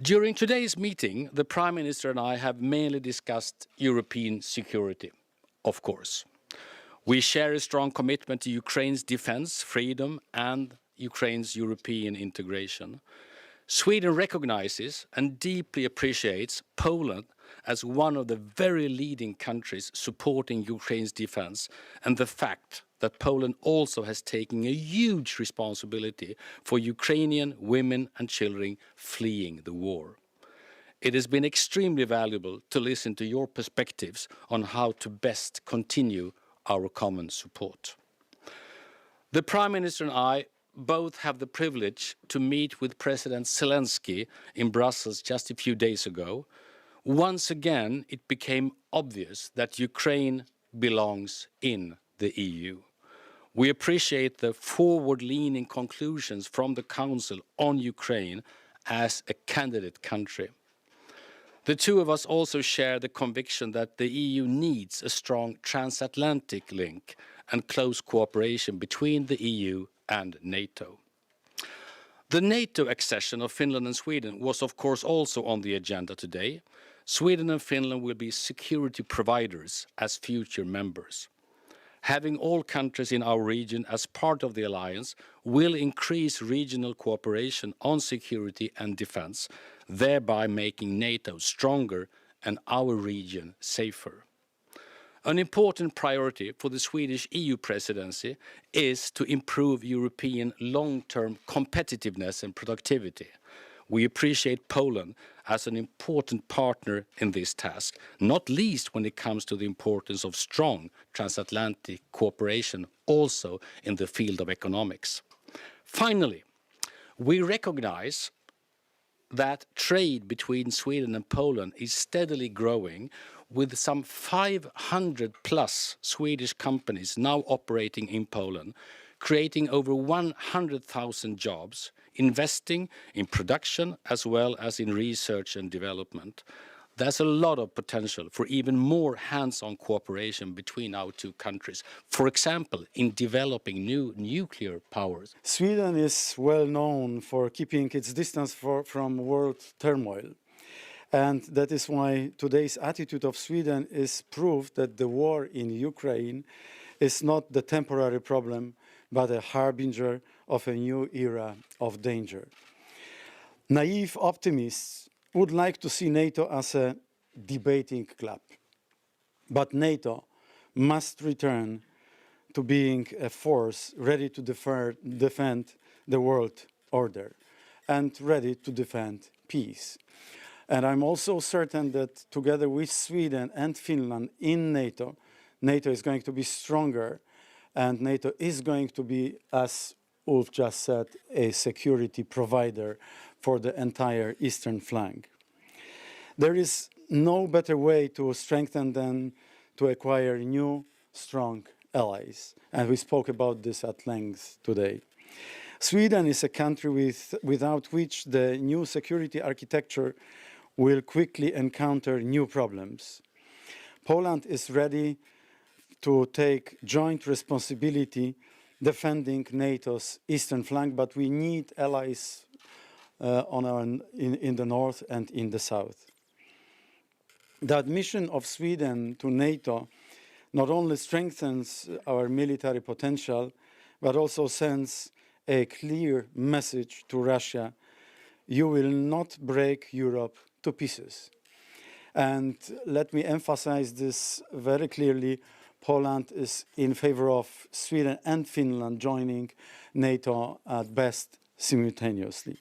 During today's meeting, the Prime Minister and I have mainly discussed European security, of course. We share a strong commitment to Ukraine's defense, freedom, and Ukraine's European integration. Sweden recognizes and deeply appreciates Poland as one of the very leading countries supporting Ukraine's defense, and the fact that Poland also has taken a huge responsibility for Ukrainian women and children fleeing the war. It has been extremely valuable to listen to your perspectives on how to best continue our common support. The Prime Minister and I both have the privilege to meet with President Zelensky in Brussels just a few days ago. Once again, it became obvious that Ukraine belongs in the EU. We appreciate the forward-leaning conclusions from the Council on Ukraine as a candidate country. The two of us also share the conviction that the EU needs a strong transatlantic link and close cooperation between the EU and NATO. The NATO accession of Finland and Sweden was of course also on the agenda today. Sweden and Finland will be security providers as future members. Having all countries in our region as part of the alliance will increase regional cooperation on security and defense, thereby making NATO stronger and our region safer. An important priority for the Swedish EU presidency is to improve European long-term competitiveness and productivity. We appreciate Poland as an important partner in this task, not least when it comes to the importance of strong transatlantic cooperation also in the field of economics. Finally, we recognize that trade between Sweden and Poland is steadily growing, with some 500 plus Swedish companies now operating in Poland, creating over 100,000 jobs, investing in production as well as in research and development. There's a lot of potential for even more hands-on cooperation between our two countries, for example, in developing new nuclear powers. Sweden is well known for keeping its distance from world turmoil. And that is why today's attitude of Sweden is proof that the war in Ukraine is not the temporary problem, but a harbinger of a new era of danger. Naive optimists would like to see NATO as a debating club. But NATO must return to being a force ready to defend the world order and ready to defend peace. And I'm also certain that together with Sweden and Finland in NATO, NATO is going to be stronger, and NATO is going to be, as Ulf just said, a security provider for the entire eastern flank. There is no better way to strengthen than to acquire new, strong allies. And we spoke about this at length today. Sweden is a country without which the new security architecture will quickly encounter new problems. Poland is ready to take joint responsibility defending NATO's eastern flank, but we need allies in the north and in the south. The admission of Sweden to NATO not only strengthens our military potential, but also sends a clear message to Russia: you will not break Europe to pieces. And let me emphasize this very clearly: Poland is in favor of Sweden and Finland joining NATO at best simultaneously.